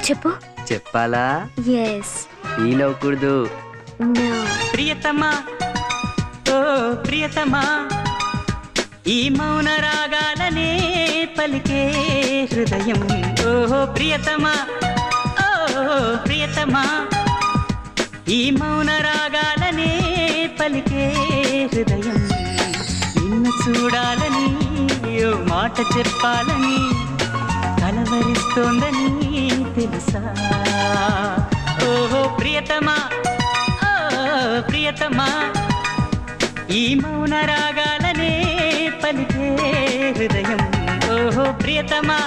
చెప్పు. చెప్పాలా? Yes. Feel అవ్వకూడదు. నో. ప్రియతమా ఓ ప్రియతమా, ఈ మౌన రాగాలనే పలికే హృదయం. ఓహో ప్రియతమా ఓ ప్రియతమా, ఈ మౌన రాగాలనే పలికే హృదయం. నిన్ను చూడాలని ఓ మాట చెప్పాలని కలవరిస్తోందని తెలుసా. ఓహో ప్రియతమా ఓ ప్రియతమా, ఈ మౌన రాగాలనే పలికే హృదయం. ఓహో ప్రియతమా.